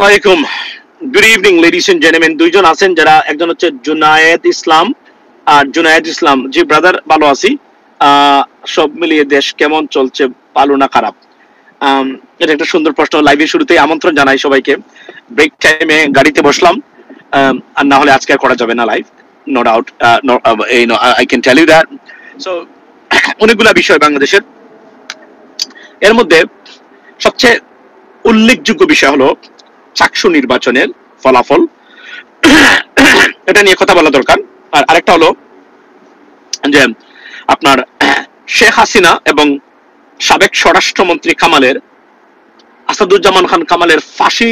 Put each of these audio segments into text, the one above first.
আলাইকুম, good evening ladies and gentleman. দুইজন আছেন যারা, একজন হচ্ছে জুনায়েদ ইসলাম আর জুনায়েদ ইসলাম। জি ব্রাদার, ভালো আছি। সব মিলিয়ে দেশ কেমন চলছে, ভালো না খারাপ? এটা একটা সুন্দর প্রশ্ন। লাইভের শুরুতেই আমন্ত্রণ জানাই সবাইকে। ব্রেক টাইমে গাড়িতে বসলাম, আর না হলে আজকে আর করা যাবে না live, no doubt. I can tell you that. So অনেকগুলা বিষয় বাংলাদেশের, এর মধ্যে সবচেয়ে উল্লেখযোগ্য বিষয় হলো চাকসু নির্বাচনের ফলাফল। এটা নিয়ে কথা বলা দরকার। আর আরেকটা হলো যে আপনার শেখ হাসিনা এবং সাবেক স্বরাষ্ট্রমন্ত্রী কামালের, আসাদুজ্জামান খান কামালের ফাঁসি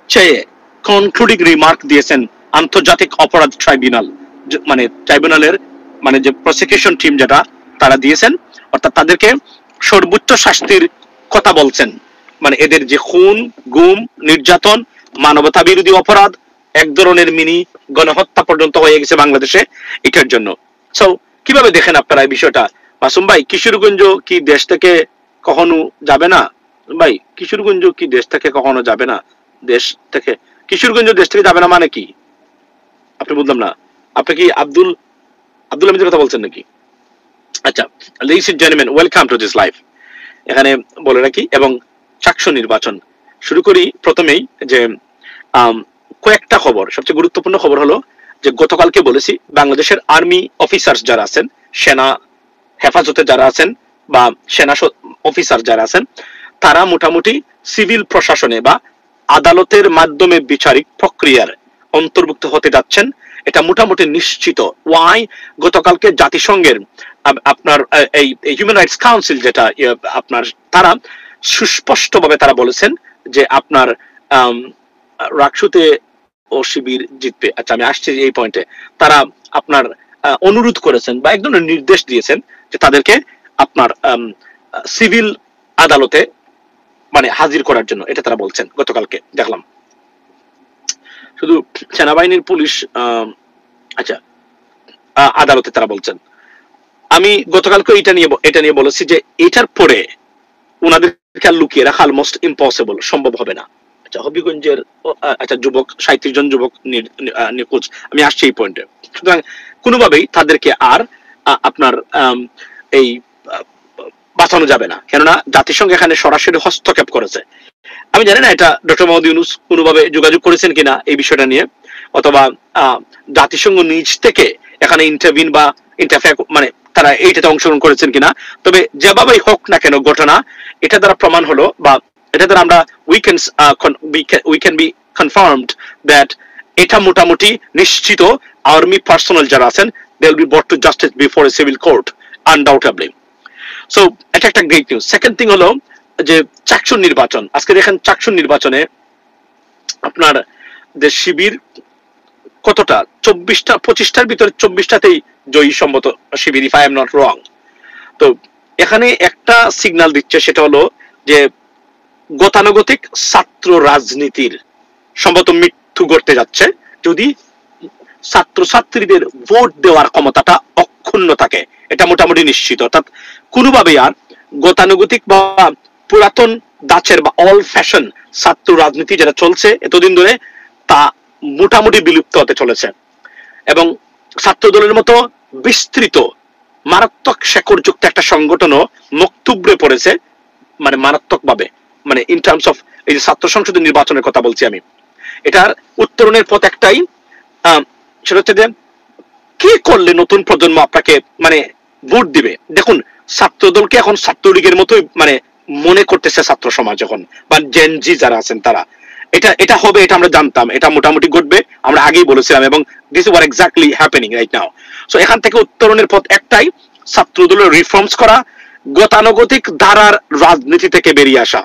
চেয়ে কনক্লুডিং রিমার্ক দিয়েছেন আন্তর্জাতিক অপরাধ ট্রাইব্যুনাল, মানে ট্রাইব্যুনালের মানে যে প্রসিকিউশন টিম যেটা তারা দিয়েছেন, অর্থাৎ তাদেরকে সর্বোচ্চ শাস্তির কথা বলছেন। মানে এদের যে খুন, গুম, নির্যাতন, মানবতা বিরোধী অপরাধ, এক ধরনের মিনি গণহত্যা পর্যন্ত হয়ে গেছে বাংলাদেশে এটার জন্য। সো কিভাবে দেখেন আপনারা এই বিষয়টা? মাসুম ভাই, কিশোরগঞ্জ কি দেশ থেকে কখনো যাবে না? ভাই, কিশোরগঞ্জ কি দেশ থেকে কখনো যাবে না? দেশ থেকে কিশোরগঞ্জ দেশ থেকে যাবে না মানে কি? আপনি বুঝলাম না। আপনি কি আব্দুল হামিদের কথা বলছেন নাকি? আচ্ছা, ladies and gentleman, welcome to this live. এখানে বলে রাখি, এবং চাকসু নির্বাচন শুরু করি প্রথমেই যে কয়েকটা খবর। সবচেয়ে গুরুত্বপূর্ণ খবর হলো যে গতকালকে বলেছি, বাংলাদেশের আর্মি অফিসার্স যারা আছেন, সেনা হেফাজতে যারা আছেন বা সেনা অফিসার যারা আছেন, তারা মোটামুটি সিভিল প্রশাসনে বা আদালতের মাধ্যমে বিচারিক প্রক্রিয়ার অন্তর্ভুক্ত হতে যাচ্ছেন। এটা মোটামুটি নিশ্চিত। ওয়াই? গতকালকে জাতিসংঘের আপনার এই হিউম্যান রাইটস কাউন্সিল যেটা আপনার, তারা সুস্পষ্টভাবে তারা বলেছেন যে আপনার রাকসুতে ও শিবির জিতবে। আচ্ছা, আমি আসছি এই পয়েন্টে। তারা আপনার অনুরোধ করেছেন বা এক ধরনের নির্দেশ দিয়েছেন যে তাদেরকে আপনার সিভিল আদালতে মানে হাজির করার জন্য, এটা তারা বলছেন। গতকালকে দেখলাম শুধু সেনাবাহিনীর পুলিশ, আচ্ছা, আদালতে তারা বলছেন। আমি গতকালকে এটা নিয়ে বলেছি যে এটার পরে ওনাদেরকে লুকিয়ে রাখা অলমোস্ট ইম্পসিবল, সম্ভব হবে না। আচ্ছা, হবিগঞ্জের যুবক 37 জন যুবক নিখোঁজ। আমি আসছি এই পয়েন্টে। সুতরাং কোনোভাবেই তাদেরকে আর আপনার এই বাঁচানো যাবে না, কেননা জাতিসংঘ এখানে সরাসরি হস্তক্ষেপ করেছে। আমি জানি না এটা ডক্টর মোহাম্মদ ইউনূস কোনোভাবে যোগাযোগ করেছেন কিনা এই বিষয়টা নিয়ে, অথবা জাতিসংঘ নিজ থেকে এখানে ইন্টারভিন বা ইন্টারফেয়ার মানে তারা এইটাতে অংশগ্রহণ করেছেন কিনা। তবে যেভাবেই হোক না কেন ঘটনা, এটা দ্বারা প্রমাণ হলো বা এটা দ্বারা আমরা we can be confirmed that এটা মোটামুটি নিশ্চিত আর্মি পার্সোনাল যারা আছেন, they will be brought to justice before a civil court undoubtedly. So এটা একটা গ্রেট নিউজ। সেকেন্ড থিং হলো যে চাকসু নির্বাচন। আজকে দেখেন চাকসু নির্বাচনে আপনার যে শিবির কতটা, 25টার ভিতরে 24টাতেই জয়ী সম্মত শিবির, if I am not wrong. তো এখানে একটা সিগন্যাল দিচ্ছে, সেটা হলো যে গতানুগতিক ছাত্র রাজনীতির সম্ভবত মৃত্যু ঘটতে যাচ্ছে যদি ছাত্রছাত্রীদের ভোট দেওয়ার ক্ষমতাটা অক্ষুণ্ণ থাকে। এটা মোটামুটি নিশ্চিত। অর্থাৎ কোনোভাবেই আর গতানুগতিক বা পুরাতন দাচের বা অল ফ্যাশন ছাত্র রাজনীতি যেটা চলছে এতদিন ধরে, তা মোটামুটি বিলুপ্ত হতে চলেছে। এবং ছাত্র দলের মতো বিস্তৃত মারাত্মক শেকড়যুক্ত একটা সংগঠনও মুখ থুবড়ে পড়েছে, মানে মারাত্মক ভাবে, মানে ইন টার্মস অফ এই যে ছাত্র সংসদের নির্বাচনের কথা বলছি আমি। এটার উত্তরণের পথ একটাই, সেটা হচ্ছে যে কি করলে নতুন প্রজন্ম আপনাকে মানে ভোট দিবে। দেখুন, ছাত্র দলকে এখন ছাত্রলীগের মতোই মানে মনে করতেছে ছাত্র সমাজ এখন, বা জেনজি যারা আছেন তারা। এটা হবে, এটা আমরা জানতাম, এটা মোটামুটি ঘটবে, আমরা আগেই বলেছিলাম, এবং this is what exactly happening right now. So এখান থেকে উত্তরণের পথ একটাই, ছাত্র দলের রিফর্মস করা, গতানুগতিক ধারার রাজনীতি থেকে বেরিয়ে আসা।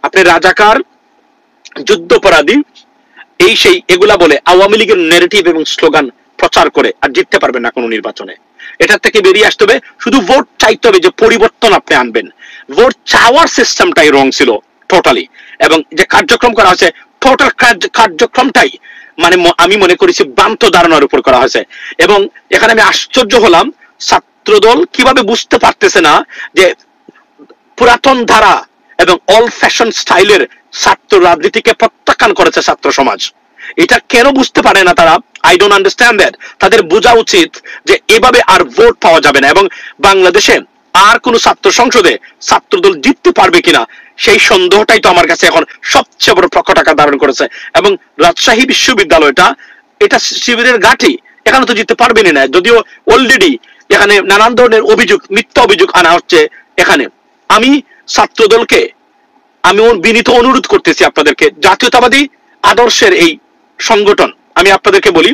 আপনি রাজাকার, যুদ্ধাপরাধী, এই সেই এগুলা বলে আওয়ামী লীগের ন্যারেটিভ এবং স্লোগান প্রচার করে আর জিততে পারবেন না কোনো নির্বাচনে। এটার থেকে বেরিয়ে আসতে হবে, শুধু ভোট চাইতে হবে, যে পরিবর্তন আপনি আনবেন। ভোট চাওয়ার সিস্টেমটাই রং ছিল টোটালি, এবং যে কার্যক্রম করা হয়েছে টোটাল কার্যক্রমটাই মানে আমি মনে করেছি ভ্রান্ত ধারণার উপর করা হয়েছে। এবং এখানে আমি আশ্চর্য হলাম, ছাত্রদল কিভাবে বুঝতে পারতেছে না যে পুরাতন ধারা এবং অল ফ্যাশন স্টাইলের ছাত্র রাজনীতিকে প্রত্যাখ্যান করেছে ছাত্র সমাজ। এটা কেন বুঝতে পারে না তারা? I don't understand that. তাদের বোঝা উচিত যে এভাবে আর ভোট পাওয়া যাবে না, এবং বাংলাদেশে আর কোন ছাত্র সংসদে ছাত্রদল জিততে পারবে কিনা সেই সন্দেহটাই তো আমার কাছে এখন সবচেয়ে বড় প্রকট আকার ধারণ করেছে। এবং রাজশাহী বিশ্ববিদ্যালয়টা এটা শিবিরের ঘাঁটি, এখানে তো জিততে পারবেনই না, যদিও অলরেডি এখানে নানান ধরনের অভিযোগ, মিথ্যা অভিযোগ আনা হচ্ছে এখানে। আমি ছাত্রদলকে আমি বিনীত অনুরোধ করতেছি আপনাদেরকে, জাতীয়তাবাদী আদর্শের এই সংগঠন, আমি আপনাদেরকে বলি,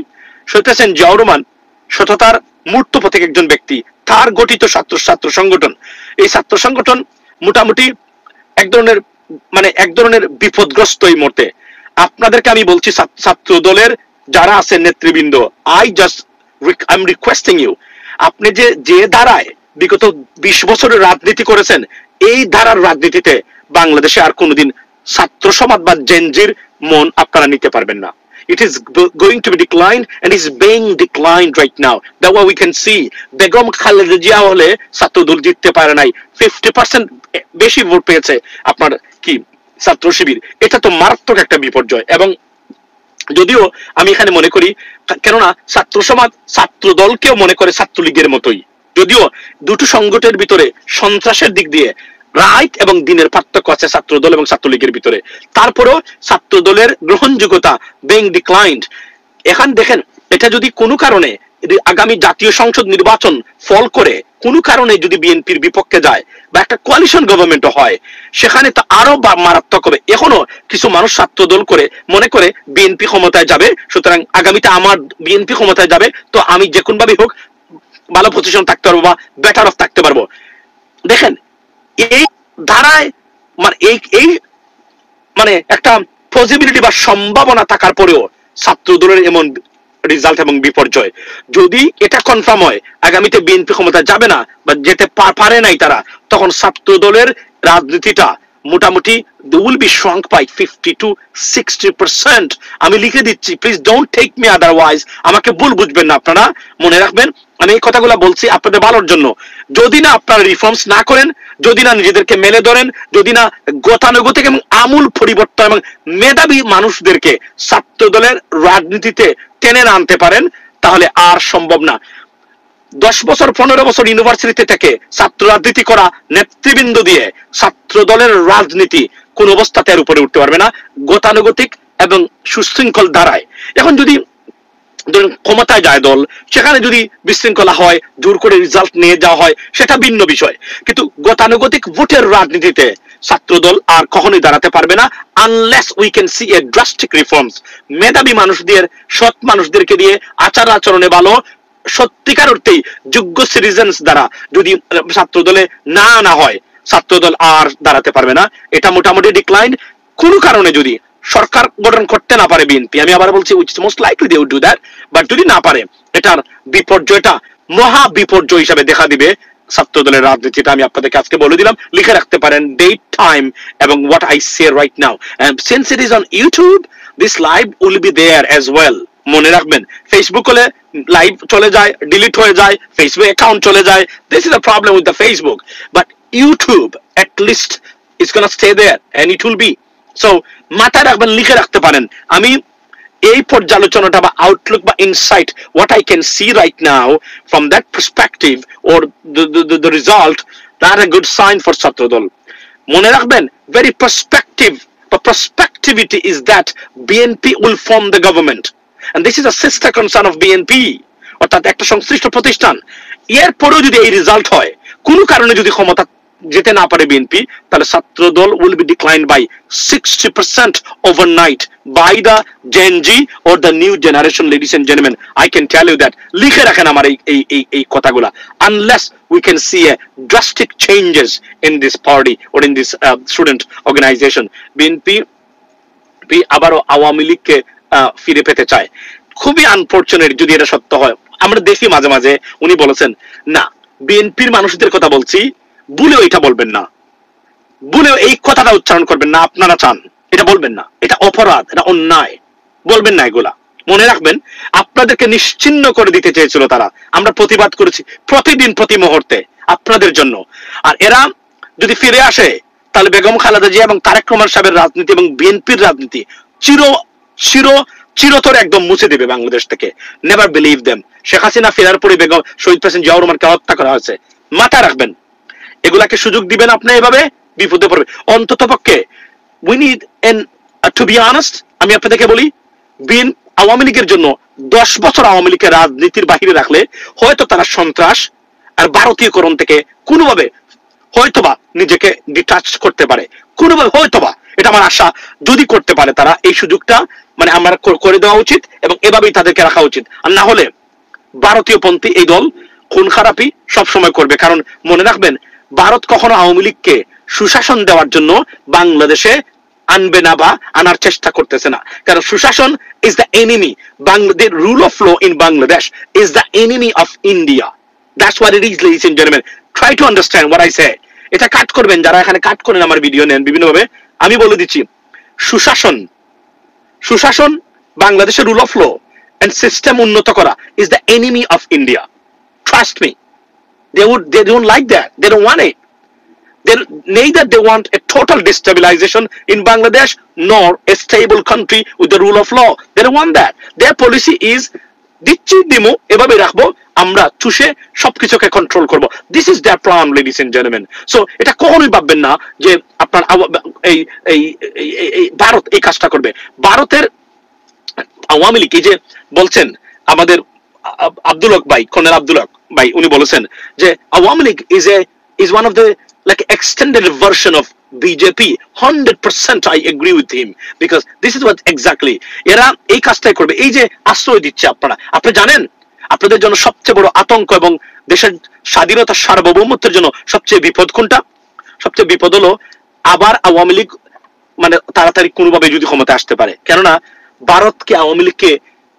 শহীদ হোসেন জিয়াউর রহমান সততার মূর্ত প্রতীক একজন ব্যক্তি, তার গঠিত ছাত্র সংগঠন, এই ছাত্র সংগঠন মোটামুটি এক ধরনের বিপদগ্রস্ত এই মুহূর্তে। আপনাদেরকে আমি বলছি, ছাত্র দলের যারা আছেন নেতৃবৃন্দ, আই এম রিকোয়েস্টিং ইউ, আপনি যে ধারায় বিগত 20 বছরের রাজনীতি করেছেন, এই ধারার রাজনীতিতে বাংলাদেশে আর কোনোদিন ছাত্র সমাজ বা জেনজির মন আপনারা নিতে পারবেন না। It is going to be declined and is being declined right now. That what we can see. Begum Khaleda Zia হলে ছাত্রদল জিততে পারে নাই, 50% বেশি ভোট পেয়েছে আপনার কি ছাত্র শিবির। এটা তো মারাত্মক একটা বিপর্যয়। এবং যদিও আমি এখানে মনে করি, কেননা ছাত্র সমাজ ছাত্র দলকেও মনে করে ছাত্রলীগের মতোই, যদিও দুটো সংগঠনের ভিতরে সন্ত্রাসের দিক দিয়ে রাইট এবং দিনের পার্থক্য আছে ছাত্রদল এবং ছাত্রলীগের ভিতরে, তারপরেও ছাত্রদলের গ্রহণযোগ্যতা বিং ডিক্লাইন্ড। এখন দেখেন, এটা যদি কোনো কারণে আগামী জাতীয় সংসদ নির্বাচন ফল করে কোনো কারণে যদি বিএনপির বিপক্ষে যায় বা একটা কোয়ালিশন গভর্নমেন্ট হয়, সেখানে তো আরো মারাত্মক হবে। এখনো কিছু মানুষ ছাত্রদল করে মনে করে বিএনপি ক্ষমতায় যাবে, সুতরাং আগামীতে আমার বিএনপি ক্ষমতায় যাবে, তো আমি যে কোন ভাবে হোক ভালো পজিশন থাকতে পারবো বা বেটার অফ থাকতে পারবো। দেখেন, এই ধারায় মানে একটা পসিবিলিটি বা সম্ভাবনা থাকার পরেও ছাত্রদলের এমন রেজাল্ট এবং বিপর্যয়, যদি এটা কনফার্ম হয় আগামীতে বিএনপি ক্ষমতা যাবে না বা যেতে পারে নাই তারা, তখন ছাত্রদলের রাজনীতিটা মোটামুটি they will be shrunk by 50 to 60%। আমি লিখে দিচ্ছি, please don't take me otherwise, আমাকে ভুল বুঝবেন না আপনারা, মনে রাখবেন আমি এই কথাগুলো বলছি আপনাদের ভালোর জন্য। যদি না আপনারা রিফর্মস না করেন, যদি না নিজেদেরকে মেলে ধরেন, যদি না গতানুগতিক এবং আমূল পরিবর্তন এবং মেধাবী মানুষদেরকে ছাত্রদলের রাজনীতিতে টেনে আনতে পারেন, তাহলে আর সম্ভব না। 10 বছর 15 বছর ইউনিভার্সিটিতে থেকে ছাত্র রাজনীতি করা নেতৃবৃন্দ দিয়ে ছাত্র দলের রাজনীতি কোন অবস্থাতে আর উপরে উঠতে পারবে না গতানুগতিক এবং সুশৃঙ্খল ধারায়। এখন যদি ক্ষমতায় যায় দল, সেখানে যদি বিশৃঙ্খলা হয়, জোর করে রেজাল্ট নিয়ে যাওয়া হয়, সেটা ভিন্ন বিষয়, কিন্তু গতানুগতিক ভোটের রাজনীতিতে ছাত্রদল আর কখনোই দাঁড়াতে পারবে না unless we can see A drastic reforms. মেধাবী মানুষদের, সৎ মানুষদেরকে দিয়ে আচার আচরণে ভালো, সত্যিকার অর্থেই যোগ্য সিটিজেন্স দ্বারা যদি ছাত্রদলে না আনা হয়, ছাত্রদল আর দাঁড়াতে পারবে না। এটা মোটামুটি ডিক্লাইন। কোন কারণে যদি সরকার গঠন করতে না পারে বিএনপি, আমি আবার বলছি which most likely they will do that, but যদি না পারে, এটার বিপর্যয়টা মহা বিপর্যয় হিসাবে দেখা দিবে ছাত্রদলের রাজনীতিটা। আমি আপনাদেরকে আজকে বলে দিলাম, লিখে রাখতে পারেন ডেট, টাইম এবং what I say right now. And since it is on YouTube, this live will be there as well. মনে রাখবেন, ফেসবুক হলে লাইভ চলে যায়, ডিলিট হয়ে যায়, ফেসবুক অ্যাকাউন্ট চলে যায়, this is the problem with the Facebook, but YouTube at least is gonna stay there and it will be so। মাথায় রাখবেন, লিখে রাখতে পারেন, আমি এই পর্যালোচনাটা বা আউটলুক বা insight, what I can see right now from that perspective or the result, that a good sign for ছাত্রদল। মনে রাখবেন, very prospectivity is that BNP will form the government and this is a sister concern of BNP, অর্থাৎ একটা সংশ্লিষ্ট প্রতিষ্ঠান। এরপরেও যদি এই result হয়, কোনো কারণে যদি ক্ষমতা যেতে না পারে বিএনপি, তাহলে ছাত্রদল will be declined by 60% overnight by the Gen Z or the new generation, ladies and gentlemen, I can tell you that। লিখে রাখেন আমার এই কথাগুলা, unless we can see a drastic changes in this party or in this student organization। BNP আবারও আওয়ামী লীগকে ফিরে পেতে চায়। খুবই আনফরচুনেট যদি এটা সত্য হয়। আমরা দেখি মাঝে মাঝে উনি বলেছেন, না বিএনপির মানুষদের কথা বলছি, ভুলেও এটা বলবেন না, ভুলেও এই কথাটা উচ্চারণ করবেন না, আপনারা চান এটা বলবেন না, এটা অপরাধ, এটা অন্যায়, বলবেন না এগুলা। মনে রাখবেন, আপনাদেরকে নিশ্চিহ্ন করে দিতে চেয়েছিল তারা। আমরা প্রতিবাদ করেছি প্রতিদিন, প্রতি মুহূর্তে আপনাদের জন্য। আর এরা যদি ফিরে আসে, তাহলে বেগম খালেদা জিয়া এবং তারেক রহমান সাহেবের রাজনীতি এবং বিএনপির রাজনীতি চির চির চিরতরে একদম মুছে দেবে বাংলাদেশ থেকে। Never believe them. Sheikh Hasina ফেরার পরে বেগম শহীদ প্রেসিডেন্ট জিয়াউর রহমানকে হত্যা করা হয়েছে, মাথা রাখবেন। এগুলাকে সুযোগ দিবেন আপনি, এভাবে বিপদে পড়বে। অন্তত পক্ষে we need an to be honest, আমি আপনাদেরকে বলি, আওয়ামী লীগের জন্য 10 বছর আওয়ামী লীগের রাজনীতির বাহিরে রাখলে হয়তো তারা সন্ত্রাস আর ভারতীয়করণ থেকে কোনোভাবে হয়তোবা নিজেকে ডিটাচ করতে পারে, কোনোভাবে হয়তোবা, এটা আমার আশা। যদি করতে পারে তারা, এই সুযোগটা মানে আমরা করে দেওয়া উচিত এবং এভাবেই তাদেরকে রাখা উচিত। আর না হলে ভারতীয়পন্থী এই দল খুন খারাপি সবসময় করবে। কারণ মনে রাখবেন, ভারত কখনো আওয়ামী লীগকে সুশাসন দেওয়ার জন্য বাংলাদেশে আনবে না বা আনার চেষ্টা করতেছে না। কারণ সুশাসন is the enemy, Bangladesh rule of law in Bangladesh is the enemy of India. That's what it is, ladies and gentleman. Try to understand what I say. এটা কাট করবেন যারা এখানে কাট করেন, আমার ভিডিও নেন বিভিন্নভাবে। আমি বলে দিচ্ছি, সুশাসন সুশাসন বাংলাদেশের rule of law and system উন্নত করা is the enemy of India. Trust me, they don't like that, they don't want it. Neither they want a total destabilization in Bangladesh nor a stable country with the rule of law. They don't want that. Their policy is দিচ্ছি দিমু, এভাবে রাখবো, আমরা চুষে সবকিছুকে control করব। This is their plan, ladies and gentleman. So এটা কখনোই ভাববেন না যে আপনার এই এই ভারত এই কাজটা করবে। ভারতের আওয়ামী লীগ, এই যে বলছেন আমাদের আব্দুল হক ভাই, কর্নেল আব্দুল হক ভাই, উনি বলেছেন যে Awami League is one of the like extended version of BJP. 100% I agree with him because this is what exactly এরা এই কাজটাই করবে। এই যে আশ্রয় দিচ্ছে আপনারা, আপনি জানেন আপনাদের জন্য সবচেয়ে বড় আতঙ্ক এবং দেশের স্বাধীনতা সার্বভৌমত্বের জন্য সবচেয়ে বিপদ কোনটা? সবচেয়ে বিপদ হলো আবার আওয়ামী লীগ মানে তাড়াতাড়ি কোনোভাবে যদি ক্ষমতা আসতে পারে। কেননা ভারতকে আওয়ামী লীগকে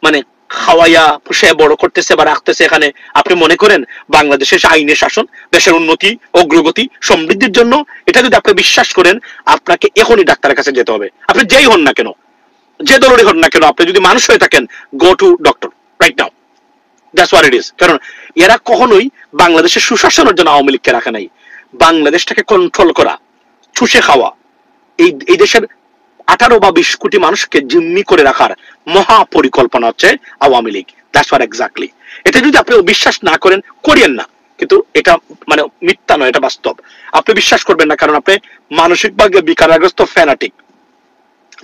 মানে খাওয়াইয়া পুষে বড় করতেছে বা রাখতেছে এখানে। আপনি মনে করেন বাংলাদেশের আইনের শাসন, দেশের উন্নতি, অগ্রগতি, সমৃদ্ধির জন্য, এটা যদি আপনি বিশ্বাস করেন, আপনাকে এখনই ডাক্তারের কাছে যেতে হবে। আপনি যেই হন না কেন, যে দলেরই হন না কেন, আপনি যদি মানুষ হয়ে থাকেন, go to doctor right now. That's what it is. কারণ এরা কখনোই বাংলাদেশের সুশাসনের জন্য আওয়ামী লীগকে রাখা নাই। বাংলাদেশটাকে কন্ট্রোল করা, চুষে খাওয়া, এই দেশের 18 বা 20 কোটি মানুষকে জিম্মি করে রাখার মহা পরিকল্পনা হচ্ছে Awami League. That's what exactly. এটা যদি আপনি বিশ্বাস না করেন, করিয়েন না, কিন্তু এটা মানে মিথ্যা নয়, এটা বাস্তব। আপনি বিশ্বাস করবেন না কারণ আপনি মানসিকভাবে বিকারগ্রস্ত ফ্যানাটিক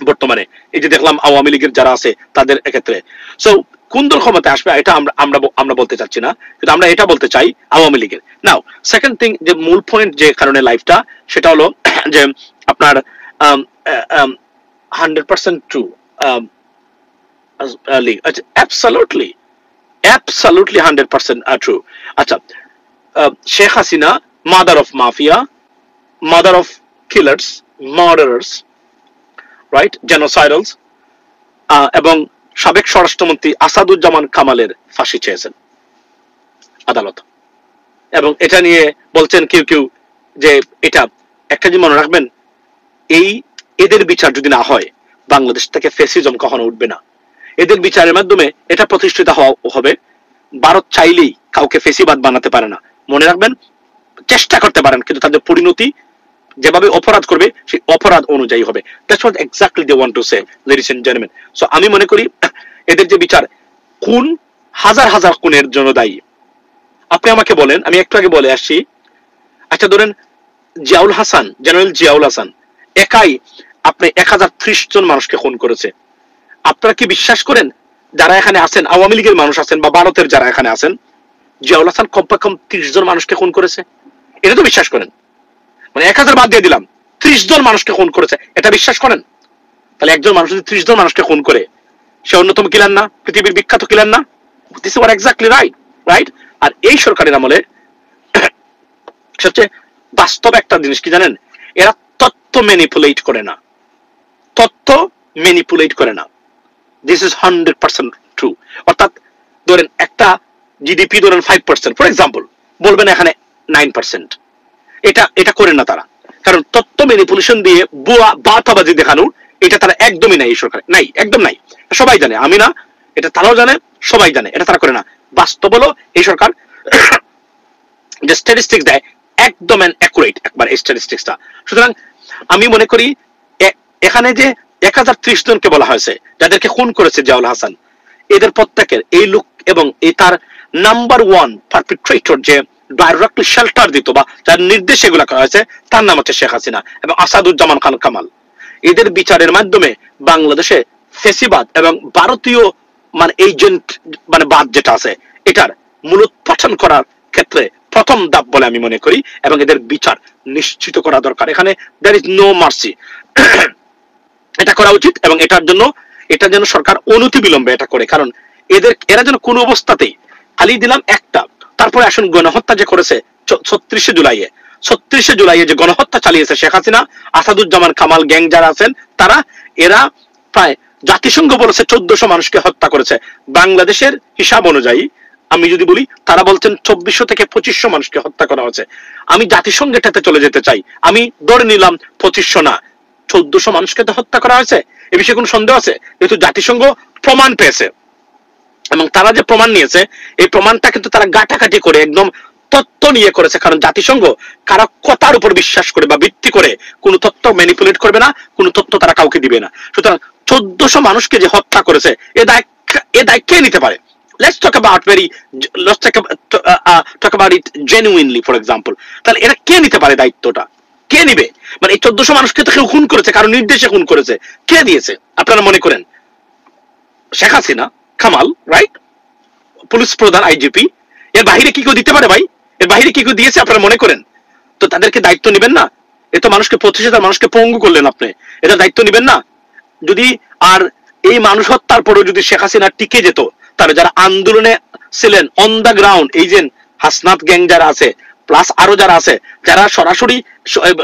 বর্তমানে। এই যে দেখলাম আওয়ামী লীগের যারা আছে তাদের ক্ষেত্রে। সো কোন দল ক্ষমতায় আসবে এটা আমরা বলতে চাচ্ছি না, কিন্তু আমরা এটা বলতে চাই আওয়ামী লীগের। নাও সেকেন্ড থিং, যে মূল পয়েন্ট যে কারণে লাইফটা, সেটা হলো যে আপনার 100% true. Absolutely 100% true. আচ্ছা, Sheikh Hasina mother of mafia, mother of killers, murderers, right, genocidals, এবং সাবেক স্বরাষ্ট্রমন্ত্রী আসাদুজ্জামান কামালের ফাঁসি চেয়েছেন আদালত। এবং এটা নিয়ে বলছেন কেউ কেউ যে এটা একটা জিনিস মনে রাখবেন, এদের বিচার যদি না হয় বাংলাদেশ থেকে ফ্যাসিজম কখনো উঠবে না। এদের বিচারের মাধ্যমে এটা প্রতিষ্ঠিত হবে। ভারত চাইলেই কাউকে ফেসিবাদ বানাতে পারে না, মনে রাখবেন। চেষ্টা করতে পারেন, কিন্তু তাদের পরিণতি যেভাবে অপরাধ করবে সেই অপরাধ অনুযায়ী হবে। That's what exactly they want to say, ladies and gentleman. So আমি মনে করি এদের যে বিচার, খুন হাজার হাজার খুনের জন্য দায়ী। আপনি আমাকে বলেন, আমি একটু আগে বলে আসছি, আচ্ছা ধরেন জিয়াউল হাসান, জেনারেল জিয়াউল হাসান একাই আপনি 1030 জন মানুষকে খুন করেছে। আপনারা কি বিশ্বাস করেন যারা এখানে আছেন, আওয়ামী লীগের মানুষ আছেন বা ভারতের যারা এখানে আছেন, জিয়াউল হাসান কমপক্ষে কম 30 জন মানুষকে খুন করেছে? এটা তো বিশ্বাস করেন? মানে 1000 বাদ দিয়ে দিলাম, 30 জন মানুষকে খুন করেছে, এটা বিশ্বাস করেন? তাহলে একজন মানুষ যদি 30 জন মানুষকে খুন করে, সে অন্যতম কিলার না? পৃথিবীর বিখ্যাত কিলার না? This is what exactly right. আর এই সরকারের আমলে সবচেয়ে বাস্তব একটা জিনিস কি জানেন? এরা তথ্য ম্যানিপুলেট করে না, তথ্য ম্যানিপুলেট করে না। This is 100% true. অর্থাৎ ধরেন একটা জিডিপি ধরেন 5%, ফর এক্সাম্পল, বলবেন এখানে 9%। এটা করেন না তারা, কারণ তথ্য ম্যানিপুলেশন দিয়ে বুয়া বাতাবাজি দেখানোর এটা তারা একদমই নাই, এই সরকারে নাই, একদম নাই। সবাই জানে, আমি না, এটা তারাও জানে, সবাই জানে, এটা তারা করে না। বাস্তব হলো এই সরকার যে স্ট্যাটিস্টিক্স দেয় একদম অ্যাকুরেট, একবার এই স্ট্যাটিস্টিক্সটা। সুতরাং আমি মনে করি এখানে যে 1030 জনকে বলা হয়েছে যাদেরকে খুন করেছে জিয়াউল হাসান, এদের প্রত্যেকের এই লোক এবং এই তার নাম্বার 1 পারপিট্রেটর যে ডাইরেক্টলি শেল্টার দিত বা যার নির্দেশে এগুলা করা হয়েছে তার নাম হচ্ছে শেখ হাসিনা এবং আসাদুজ্জামান খান কামাল। এদের বিচারের মাধ্যমে বাংলাদেশে ফেসিবাদ এবং ভারতীয় মানে এজেন্ট মানে বাদ যেটা আছে এটার মূলোৎপাটন করার ক্ষেত্রে প্রথম ধাপ বলে আমি মনে করি, এবং এদের বিচার নিশ্চিত করা দরকার। এখানে দেয়ার ইজ নো মার্সি। এটা করা উচিত এবং এটার জন্য সরকার অনতি বিলম্বে এটা করে, কারণ এরা যেন কোনো অবস্থাতেই খালি দিলাম একটা, তারপরে আসুন গণহত্যা যে করেছে 36শে জুলাইয়ে যে গণহত্যা চালিয়েছে শেখ হাসিনা, আসাদুজ্জামান কামাল গ্যাং যারা আছেন এরা প্রায় জাতিসংঘ বলেছে 1400 মানুষকে হত্যা করেছে। বাংলাদেশের হিসাব অনুযায়ী আমি যদি বলি তারা বলছেন 2400 থেকে 2500 মানুষকে হত্যা করা হয়েছে। আমি জাতিসংঘেটাতে চলে যেতে চাই, আমি ধরে নিলাম 2500 না 1400 মানুষকে তো হত্যা করা হয়েছে, এ বিষয়ে কোনো সন্দেহ আছে? যেহেতু জাতিসংঘ প্রমাণ পেয়েছে এবং তারা যে প্রমাণ নিয়েছে এই প্রমাণটা কিন্তু তারা গাঁটাকাটি করে একদম তথ্য নিয়ে করেছে, কারণ জাতিসংঘ কারো কথার উপর বিশ্বাস করে বা ভিত্তি করে কোনো তথ্য ম্যানিপুলেট করবে না, কোনো তথ্য তারা কাউকে দিবে না। সুতরাং 1400 মানুষকে যে হত্যা করেছে এ দায় কে নিতে পারে? Let's talk about it genuinely, for example. তাহলে এরা কে নিতে পারে দায়িত্বটা? কে নিবে? মানে এই 1400 মানুষকে তো কেউ খুন করেছে, কারণ নির্দেশে খুন করেছে, কে দিয়েছে আপনারা মনে করেন? শেখ হাসিনা, কামাল, রাইট? পুলিশ প্রধান, আইজিপি, এর বাহিরে কি কেউ দিতে পারে ভাই? এর বাহিরে কি কেউ দিয়েছে আপনারা মনে করেন? তো তাদেরকে দায়িত্ব নেবেন না? এত মানুষকে 25,000 মানুষকে পঙ্গু করলেন আপনি, এটা দায়িত্ব নেবেন না? যদি আর এই মানুষ হত্যার পরেও যদি শেখ হাসিনা টিকে যেত, তাহলে যারা আন্দোলনে ছিলেন অন দা গ্রাউন্ড, এই যে হাসনাত গ্যাং যারা আছে প্লাস আরো যারা আছে, যারা সরাসরি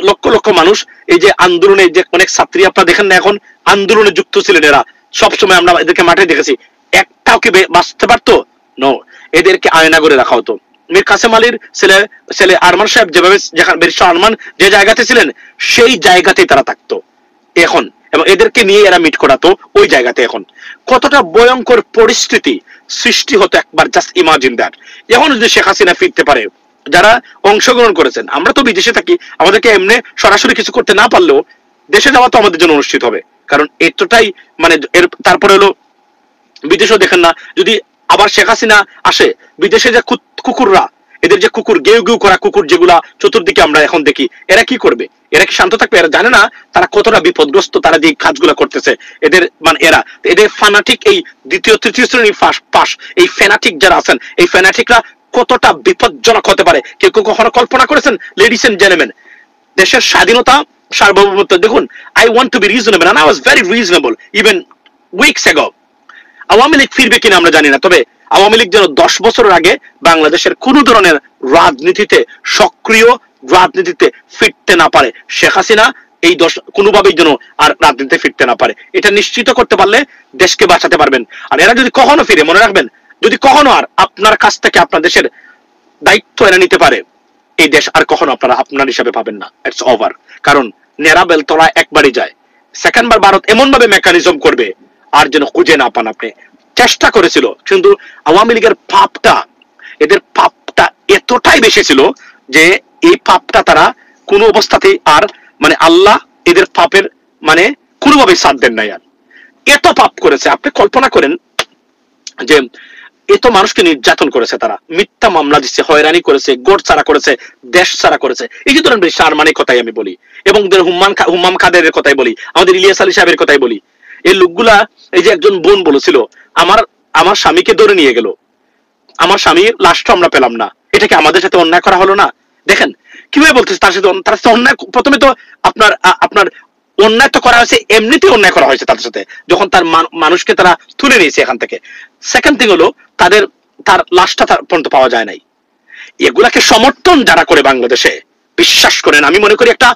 লক্ষ লক্ষ মানুষ এই যে আন্দোলনে, যে অনেক ছাত্রী আপনারা দেখেন না এখন আন্দোলনে যুক্ত ছিলেন, এরা সবসময় আমরা এদেরকে মাঠে দেখেছি, একটাও কি বাঁচতে পারতো? নো, এদেরকে আয়না করে রাখা হতো। মীর কাসেম আলীর ছেলে আরমান সাহেব যেভাবে ব্যারিস্টার আরমান যে জায়গাতে ছিলেন সেই জায়গাতেই তারা থাকতো এখন, এবং এদেরকে নিয়ে এরা মিট করাতো ওই জায়গাতে। এখন কতটা ভয়ঙ্কর পরিস্থিতি সৃষ্টি হতো একবার জাস্ট ইমাজিন দ্যাট। এখন যদি শেখ হাসিনা ফিরতে পারে, যারা অংশগ্রহণ করেছেন, আমরা তো বিদেশে থাকি, আমাদেরকে এমনি সরাসরি কিছু করতে না পারলেও দেশে যাওয়া তো আমাদের জন্য অনুষ্ঠিত হবে, কারণ এতটাই মানে তারপরে হলো বিদেশেও দেখেন না, যদি আবার শেখ হাসিনা আসে, বিদেশে যে কুকুররা, এদের যে কুকুর গেউ গেউ করা কুকুর যেগুলা চতুর্দিকে আমরা এখন দেখি, এরা কি করবে? এরা কি শান্ত থাকবে? এরা জানে না তারা কতটা বিপদগ্রস্ত, তারা যে কাজগুলা করতেছে। এদের মানে এদের ফ্যানাটিক, এই দ্বিতীয় তৃতীয় শ্রেণীর পাশ এই ফ্যানাটিক যারা আছেন, এই ফ্যানাটিকরা কতটা বিপজ্জনক হতে পারে কেউ কখনো কল্পনা করেছেন? লেডিস এন্ড জেন্টলম্যান, দেশের স্বাধীনতা সার্বভৌমত্ব, দেখুন, I want to be reasonable and I was very reasonable even weeks ago. Awami League ফিরবে কিনা আমরা জানি না, তবে আওয়ামী লীগ যেন 10 বছরের আগে বাংলাদেশের কোন ধরনের রাজনীতিতে, সক্রিয় রাজনীতিতে ফিরতে না পারে। শেখ হাসিনা এই কোনোভাবেই যেন আর রাজনীতিতে ফিরতে না পারে, এটা নিশ্চিত করতে পারলে দেশকে বাঁচাতে পারবেন। আর এরা যদি কখনো ফিরে, মনে রাখবেন, যদি কখনো আর আপনার কাছ থেকে আপনার দেশের দায়িত্ব এনে নিতে পারে, এই দেশ আর কখনো আপনারা আপনার হিসাবে পাবেন না। It's over. কারণ নেরাবেল তোলা একবারই যায়, সেকেন্ডবার ভারত এমন ভাবে মেকানিজম করবে আর যেন খুঁজে না পান আপনি। চেষ্টা করেছিল, কিন্তু আওয়ামী লীগের পাপটা, এদের পাপটা এতটাই বেশি ছিল যে এই পাপটা তারা কোনো অবস্থাতেই আর মানে আল্লাহ এদের পাপের মানে কোনোভাবেই সাথ দেন নাই। আর এত পাপ করেছে, আপনি কল্পনা করেন যে এত মানুষকে নির্যাতন করেছে, তারা মিথ্যা মামলা দিচ্ছে, হয়রানি করেছে, গোট ছাড়া করেছে, দেশ ছাড়া করেছে। এই যে ধরেন শারমানির কথাই আমি বলি, এবং হুম্মাম কাদেরের কথাই বলি, আমাদের ইলিয়াস আলী সাহেবের কথাই বলি। এই লোকগুলা, এই যে একজন বোন বলেছিল আমার স্বামীকে ধরে নিয়ে গেল, আমার স্বামীর লাশটা আমরা পেলাম না, এটা কি আমাদের সাথে অন্যায় করা হলো না? দেখেন কিভাবে বলতেছে, তার সাথে অন্যায়। প্রথমে তো আপনার অন্যায় তো করা হয়েছে, এমনিতে অন্যায় করা হয়েছে তাদের সাথে, যখন তার মানুষকে তারা তুলে নিয়েছে এখান থেকে। সেকেন্ড থিং হলো তার লাশটা পর্যন্ত পাওয়া যায় নাই। এগুলাকে সমর্থন যারা করে বাংলাদেশে, বিশ্বাস করেন আমি মনে করি একটা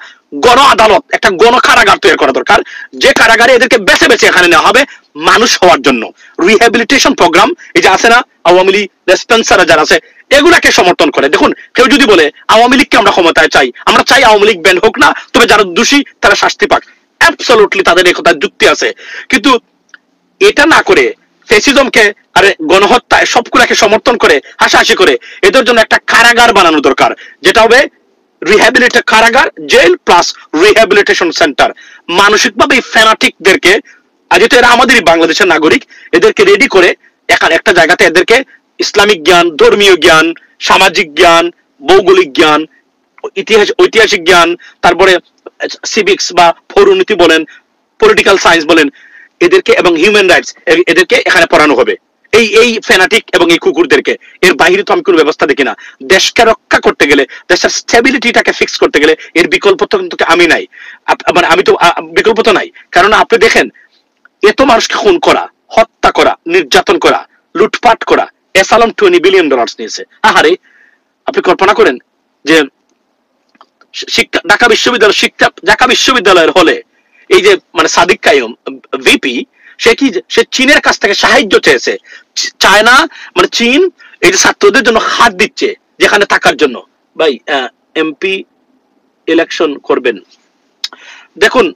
গণ আদালত, একটা গণ কারাগার তৈরি করা দরকার, যে কারাগারে এদেরকে বেছে বেছে এখানে নেওয়া হবে মানুষ হওয়ার জন্য। রিহ্যাবিলিটেশন প্রোগ্রাম, এই যে আছে না আওয়ামী লীগ রেসপন্সার যারা আছে, এগুলাকে সমর্থন করে। দেখুন, কেউ যদি বলে আওয়ামী লীগকে আমরা ক্ষমতায় চাই, আমরা চাই আওয়ামী লীগ ব্যান হোক না, তবে যারা দোষী তারা শাস্তি পাক, অ্যাবসলিউটলি তাদের এই কথার যুক্তি আছে। কিন্তু এটা না করে ফ্যাসিজমকে আর গণহত্যায় সবগুলাকে সমর্থন করে হাসাহাসি করে, এদের জন্য একটা কারাগার বানানো দরকার, যেটা হবে রিহ্যাবিলিটেশন কারাগার, জেল প্লাস রিহ্যাবিলিটেশন সেন্টার। মানসিকভাবে এই ফ্যানাটিকদেরকে, যেহেতু এরা আমাদেরই বাংলাদেশের নাগরিক, এদেরকে রেডি করে একটা জায়গাতে এদেরকে ইসলামিক জ্ঞান, ধর্মীয় জ্ঞান, সামাজিক জ্ঞান, ভৌগোলিক জ্ঞান, ঐতিহাসিক জ্ঞান, তারপরে সিভিক্স বা পৌরনীতি বলেন, পলিটিক্যাল সায়েন্স বলেন, এদেরকে এবং হিউম্যান রাইটস, এদেরকে এখানে পড়ানো হবে। এই ফ্যানাটিক এবং এই কুকুরদেরকে, এর বাইরে তো আমি কোনো ব্যবস্থা দেখি না। দেশকে রক্ষা করতে গেলে, দেশের স্টেবিলিটিটাকে ফিক্স করতে গেলে এর বিকল্প তো কিন্তু আমি নাই, মানে আমি তো বিকল্প তো নাই। কারণ আপনি দেখেন, এত মানুষকে খুন করা, হত্যা করা, নির্যাতন করা, লুটপাট করা, এসালাম $20 বিলিয়ন নিয়েছে। আহারে, আপনি কল্পনা করেন যে ঢাকা বিশ্ববিদ্যালয়ের হলে এই যে মানে সাদিক কাইম ভিপি, সে চীনের কাছ থেকে সাহায্য চেয়েছে। চায় না, মানে চীন এই যে ছাত্রদের জন্য হাত দিচ্ছে যেখানে থাকার জন্য। ভাই, এমপি ইলেকশন করবেন, দেখুন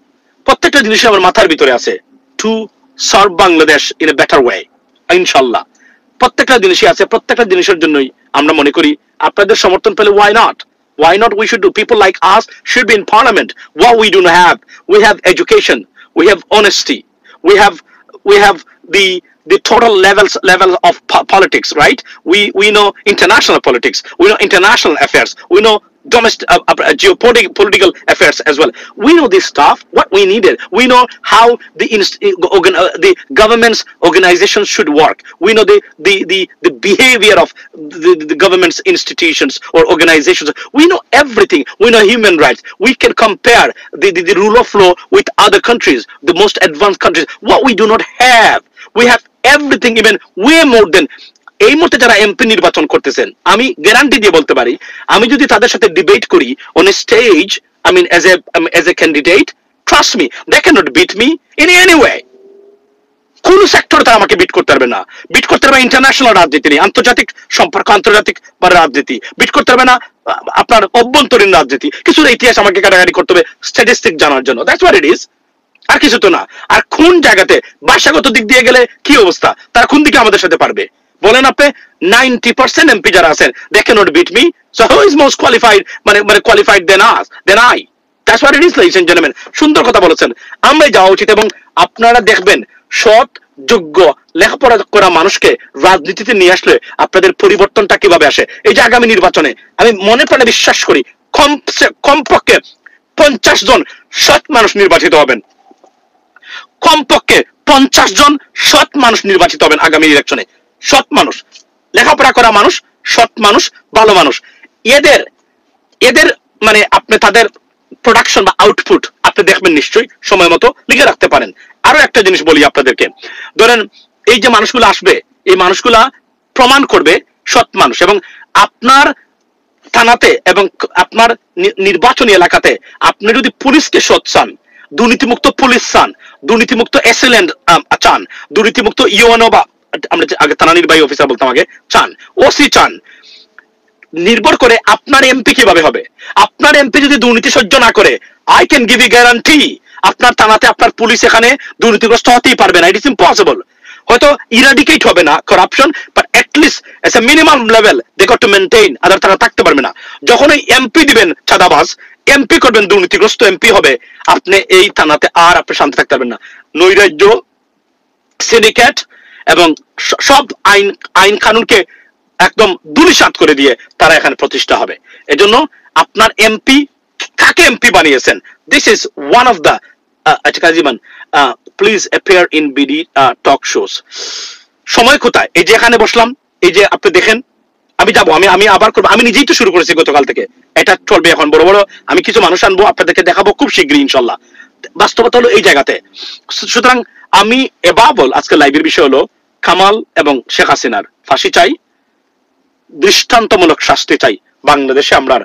প্রত্যেকটা জিনিস আমার মাথার ভিতরে আছে, to serve Bangladesh in a better way, ইনশাল্লাহ। প্রত্যেকটা জিনিসই আছে, প্রত্যেকটা জিনিসের জন্যই আমরা মনে করি আপনাদের সমর্থন পেলে why not we should do. People like us should be in parliament. What we do not have, we have education, we have honesty, we have the total level of politics, right? We know international politics, we know international affairs, we know domestic geopolitical affairs as well. We know this stuff, what we needed. We know how the government's organizations should work. We know the behavior of the government's institutions or organizations. We know everything. We know human rights. We can compare the rule of law with other countries, the most advanced countries. What we do not have, we have everything, even way more than. এই মুহূর্তে যারা MP নির্বাচন করতেছেন, আমি guarantee দিয়ে বলতে পারি, আমি যদি তাদের সাথে ডিবেট করি on a stage, I mean as a candidate, trust me, they cannot beat me in any way. কোন সেক্টরে তারা আমাকে বিট করতে পারবে না। বিট করতে পারবে ইন্টারন্যাশনাল রাজনীতি নিয়ে, আন্তর্জাতিক সম্পর্ক, আন্তর্জাতিক বা রাজনীতি। বিট করতে পারবে না আপনার অভ্যন্তরীণ রাজনীতি। কিছু ইতিহাস আমাকে কাটাকাটি করতে হবে স্ট্যাটিস্টিক জানার জন্য, দ্যাটস হোয়াট ইট ইজ, আর কিছু তো না। আর কোন জায়গাতে ভাষাগত দিক দিয়ে গেলে কি অবস্থা, তারা কোন দিকে আমাদের সাথে পারবে বলেন আপনি? 90% এমপি যারা আছেন, they cannot beat me, so who is most qualified, মানে qualified than us, than I? That's what it is, ladies and gentlemen. সুন্দর কথা বলেছেন, আমরাই যাওয়া উচিত। এবং আপনারা দেখবেন সৎ, যোগ্য, লেখাপড়া করা মানুষকে রাজনীতিতে নিয়ে আসলে আপনাদের পরিবর্তনটা কিভাবে আসে। এই যে আগামী নির্বাচনে আমি মনে প্রাণে বিশ্বাস করি কমপক্ষে 50 জন সৎ মানুষ নির্বাচিত হবেন, কমপক্ষে 50 জন সৎ মানুষ নির্বাচিত হবেন আগামী ইলেকশনে। সৎ মানুষ, লেখাপড়া করা মানুষ, সৎ মানুষ, ভালো মানুষ। এদের মানে আপনি তাদের প্রোডাকশন বা আউটপুট আপনি দেখবেন নিশ্চয়ই, সময় মতো লিখে রাখতে পারেন। আরো একটা জিনিস বলি আপনাদেরকে, ধরেন এই যে মানুষগুলো আসবে, এই মানুষগুলা প্রমাণ করবে সৎ মানুষ। এবং আপনার থানাতে এবং আপনার নির্বাচনী এলাকাতে আপনি যদি পুলিশকে সৎ চান, দুর্নীতিমুক্ত পুলিশ চান, দুর্নীতিমুক্ত এসএলএন চান, দুর্নীতিমুক্ত ইউএনও বা আমরা আগে থানা নির্বাহী অফিসার বলতাম আগে চান, ওসি চান, নির্ভর করে আপনার এমপি কিভাবে হবে। আপনার এমপি যদি দুর্নীতি সহ্য না করে, I can give you guarantee আপনার থানাতে আপনার পুলিশ এখানে দুর্নীতিগ্রস্ত হতেই পারবে না। It is impossible. হয়তো ইরাডিকেট হবে না corruption, but at least as a minimum level they got to maintain, other তারা থাকতে পারবে না। যখন এই এমপি দিবেন চাঁদাবাজ, এমপি করবেন দুর্নীতিগ্রস্ত এমপি হবে, আপনি এই থানাতে আর আপনি শান্তি থাকতে পারবেন না। নৈরাজ্য, সিন্ডিকেট এবং সব আইন কানুনকে একদম ধূলিসাৎ করে দিয়ে তারা এখানে প্রতিষ্ঠা হবে। এজন্য আপনার এমপি কাকে এমপি বানিয়েছেন, this is one of the please appear in BD talk shows. সময় কোথায়? এই যে এখানে বসলাম, এই যে আপনি দেখেন, আমি যাবো, আমি আবার করবো, আমি নিজেই তো শুরু করেছি গতকাল থেকে, এটা চলবে এখন। বড় বড় আমি কিছু মানুষ আনবো, আপনাদেরকে দেখাবো খুব শীঘ্রই ইনশাল্লাহ। বাস্তবতা হলো এই জায়গাতে। সুতরাং আমি এবাবল আজকে লাইভের বিষয় হলো কামাল এবং শেখ হাসিনার ফাঁসি চাই, দৃষ্টান্তমূলক শাস্তি চাই। বাংলাদেশে আমরা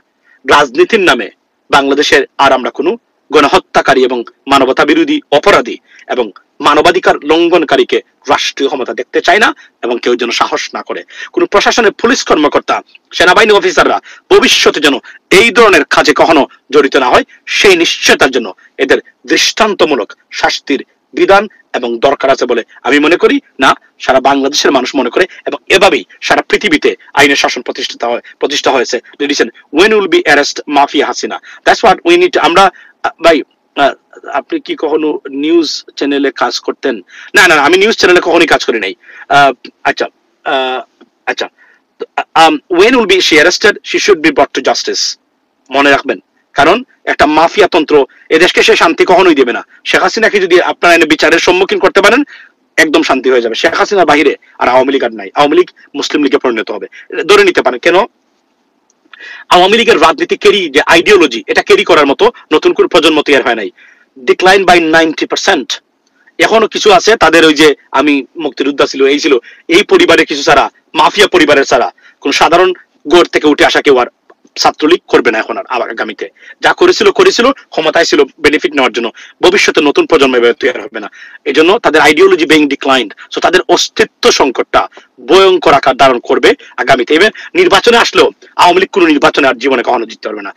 রাজনীতির নামে বাংলাদেশের আর আমরা কোনো গণহত্যাকারী এবং মানবতা বিরোধী অপরাধী এবং মানবাধিকার লঙ্ঘনকারীকে রাষ্ট্রীয় ক্ষমতা দেখতে চাই না, এবং কেউ যেন সাহস না করে। কোন প্রশাসনের পুলিশ কর্মকর্তা, সেনাবাহিনী অফিসাররা ভবিষ্যতে যেন এই ধরনের কাজে কখনো জড়িত না হয়, সেই নিশ্চয়তার জন্য এদের দৃষ্টান্তমূলক শাস্তির বিধান এবং দরকার আছে বলে আমি মনে করি না, সারা বাংলাদেশের মানুষ মনে করে, এবং এভাবেই সারা পৃথিবীতে আইনের শাসন প্রতিষ্ঠা হয়েছে। Listen, when will be arrest mafia Hasina, that's what we need. আমরা ভাই, আপনি কি কখনো নিউজ চ্যানেলে কাজ করতেন? না না, আমি নিউজ চ্যানেলে কখনোই কাজ করি নাই। আচ্ছা, আচ্ছা, when will be she arrested, she should be brought to justice, মনে রাখবেন। কারণ একটা মাফিয়া তন্ত্র এদেশকে সে শান্তি কখনোই দেবে না। শেখ হাসিনাকে যদি আপনারা এনে বিচারের সম্মুখীন করতে পারেন, একদম শান্তি হয়ে যাবে। শেখ হাসিনার বাহিরে আর আওয়ামী লীগ আর নাই। আওয়ামী লীগ মুসলিম লীগে পরিণত হবে, ধরে নিতে পারেন। কেন? আওয়ামী লীগের রাজনীতি ক্যারি, যে আইডিওলজি, এটা ক্যারি করার মতো নতুন করে প্রজন্ম তৈরি হয় নাই। Decline by 90%। এখনো কিছু আছে তাদের, ওই যে আমি মুক্তিযোদ্ধা ছিল, এই ছিল, এই পরিবারের কিছু ছাড়া, মাফিয়া পরিবারের ছাড়া কোন সাধারণ গড় থেকে উঠে আসা কেউ আর ছাত্রলীগ করবে না এখন আর আগামীতে। যা করেছিল ক্ষমতায় ছিল বেনিফিট নেওয়ার জন্য, ভবিষ্যতে নতুন প্রজন্ম তৈরি হবে না। এই জন্য তাদের আইডিওলজি বিং ডিক্লাইন্ড, সো তাদের অস্তিত্ব সংকটটা ভয়ঙ্কর আকার ধারণ করবে আগামীতে। এবার নির্বাচনে আসলেও আওয়ামী লীগ কোনো নির্বাচনে আর জীবনে কখনো জিততে পারবে না।